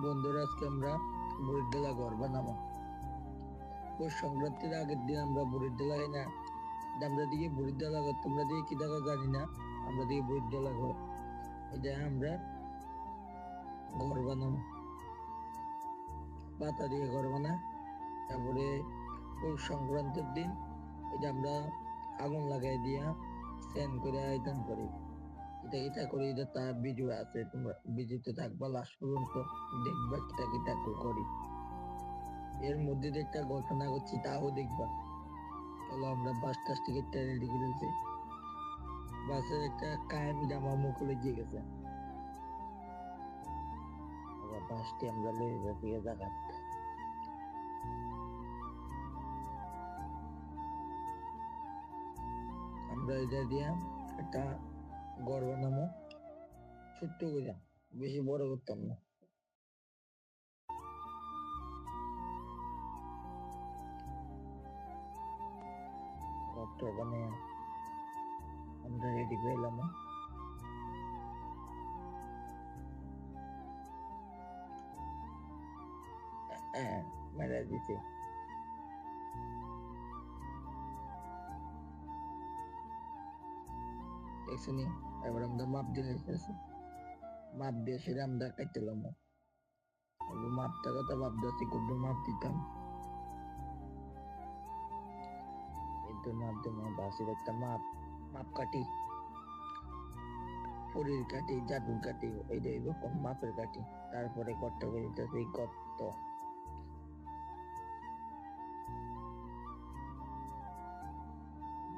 বন্ধুরা, আজকে আমরা বুড়ির ডালা ঘর বানাবো। পৌষ সংক্রান্তির আগের দিন আমরা বুড়ির ডালা খাই না। আমরা দিকে বুড়ির ডালা ঘর, তোমরা দিকে কি দেখা জানি না, আমরা দিকে বুড়ির ডালা ঘর। এটা আমরা ঘর বানাবো, পাতা দিয়ে ঘর বানা। তারপরে পৌষ সংক্রান্তির দিন এটা আমরা আগুন লাগাই দিয়া স্নান করে আয়োজন করি। এটা করি, এটা তার ভিডিও আছে, তোমরা ভিডিওতে থাকবা লাস্ট পর্যন্ত দেখবা কিটা করি। এর মধ্যে একটা ঘটনা করছি, তাও দেখবা। চলো আমরা বাস টাস টিকিট রেডি করেছি। বাসের একটা কায়েম জামা মুখলে গিয়ে গেছে। বাসটি আমরা লয়ে যাচ্ছি জায়গাত। আমরা এটা দিয়া একটা ঘর বানাবো, ছোট্ট করে, বেশি বড় করতাম না। ঘরটা বানিয়ে আমরা রেডি করলাম। মেরা দিছে। দেখছি, এবার আমরা মাপ দিয়ে মাপ দিয়ে সেটা আমরা কাটলাম। মাপটা কথা ভাবতেছি, কত মাপ দিতাম। এর মাধ্যমে বাসের একটা মাপ কাটি, পুরীর কাটি, জাদুর কাটি, এইটা এরকম মাপের কাটি। তারপরে গর্ত করে দিতেছি, গর্ত।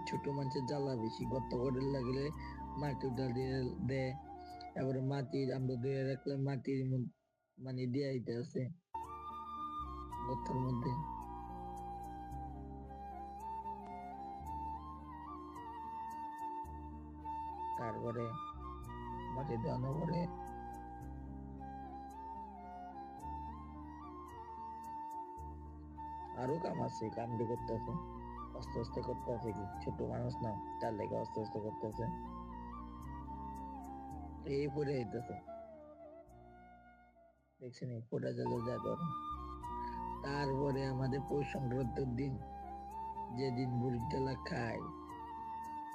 ছোট মানুষের জ্বালা বেশি, গর্ত করে লাগলে মাটি দিয়ে দেয়। তারপরে মাটির আমরা দিয়ে রাখলে মাটির মানে দিয়ে দিতে আছে গর্তের মধ্যে। তারপরে মাটি দেওয়ানোর পরে আরো কাম আছে, কামটি করতেছে, আস্তে আস্তে করতেছে। কি ছোট মানুষ না, তার লেগে আস্তে আস্তে করতেছে। এই পড়ে যেতেছে, দেখছেন পড়ে গেলে যা করে। তারপরে আমাদের পৌষ সংক্রান্তির দিন, যেদিন বুড়ির ডালা খায়,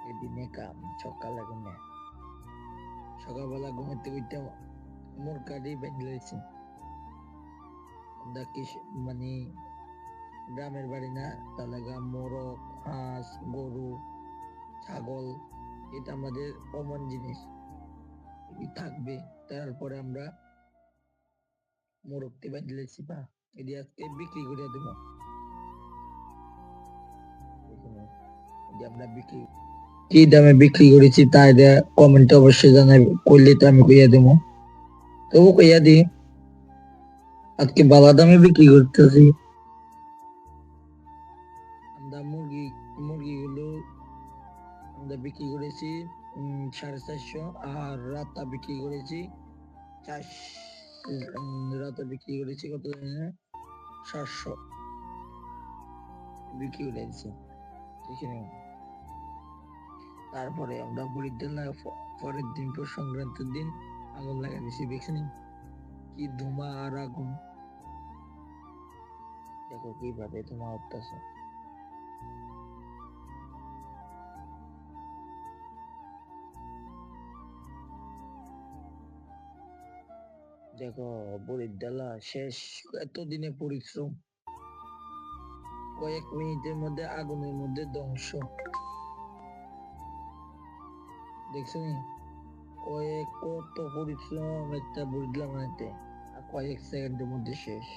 এদিনে কাম সকালে ঘুমে। সকালবেলা ঘুমাতে উঠতে মুরকাটি বেঁধে লইছি। মানে গ্রামের বাড়ি না, তাহলে মোরগ, হাঁস, গরু, ছাগল, এটা আমাদের কমন জিনিস, থাকবে। তারপরে আমরা মোরগটি বেঁধে লইছি, বা এটি আজকে বিক্রি করে দেবো। আমরা বিক্রি কি দামে বিক্রি করেছি তা কমেন্টে অবশ্যই জানাবে, করলে তো আমি কইয়া দেবো। তবু কইয়া দিই, আজকে বালা দামে বিক্রি করতেছি। আমরা মুরগিগুলো আমরা বিক্রি করেছি 450, আর রাতা বিক্রি করেছি 400। রাতা বিক্রি করেছি কত জানি, 700 বিক্রি করেছি। তারপরে আমরা বুড়ির ডালা পরের দিন, পৌষ সংক্রান্তির দিন আগুন লাগাই দিয়েছি। দেখছেন কি ধোঁয়া আর আগুন, দেখো কিভাবে ধোঁয়া উঠতেছে। দেখো বুড়ির ডালা শেষ, এতদিনে পরিশ্রম কয়েক মিনিটের মধ্যে আগুনের মধ্যে ধ্বংস। দেখছেন কত পরিশ্রম একটা বুড়ির ডালা বানাতে, আর কয়েক সেকেন্ডের মধ্যে শেষ।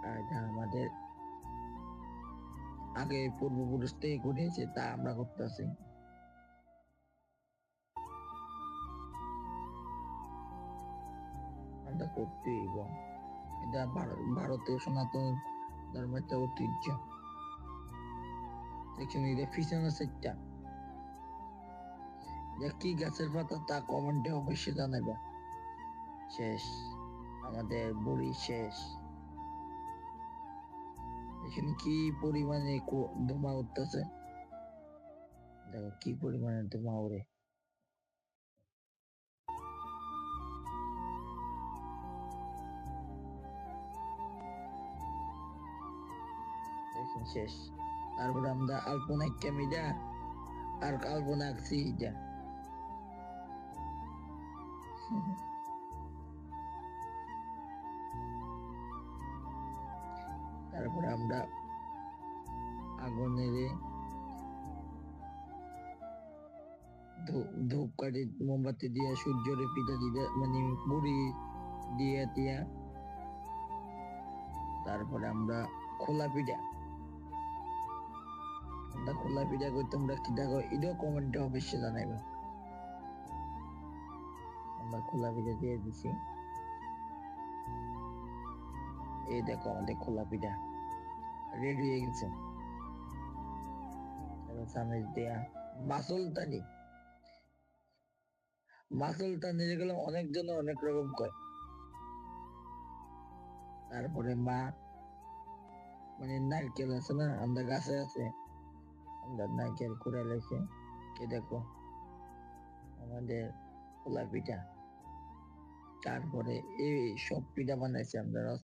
আর এটা আমাদের আগে পূর্বপুরুষ থেকে ঘটেছে, তা আমরা করতেছি। আমরা করতেই, এবং এটা ভারতীয় সনাতন ধর্মের একটা ঐতিহ্য। দেখছেন এটা পিছনের সাইডটা কি গাছের পাতা, তা কমেন্টে অবশ্যই জানাবে। শেষ, আমাদের বুড়ি শেষ। এখানে কি পরিমাণে ধোঁয়া উঠতেছে, দেখো কি পরিমাণে তো মাউরে। দেখুন শেষ। তারপরে আমরা আলপনা ক্যামিডা আর আলপনা আঁকছি এটা। তারপরে আমরা আগুনের ধূপকাঠি মোমবাতি দিয়া সূর্যরে পিঠা দিতে মানে গুড়ি দিয়ে দিয়া। তারপরে আমরা খোলা পিঠা, আমরা খোলা পিঠা কই তোমরা কি দেখো এটাও কমেন্টে অবশ্যই জানাইবে। আমরা খোলা পিঠা দিয়ে দিছি। এই দেখো আমাদের খোলা পিঠা রেডি হয়ে গেছে। চামিচ দেয়া মাসুলতানি, মাসুলতানি যেগুলো অনেকজন অনেক রকম কয়। তারপরে মা মানে নারকেল আছে না, আমরা গাছে আছে, আমরা নারকেল কুড়া লেছে। কে দেখো আমাদের খোলা পিঠা। তারপরে এই সব পিঠা বানাইছি আমরা।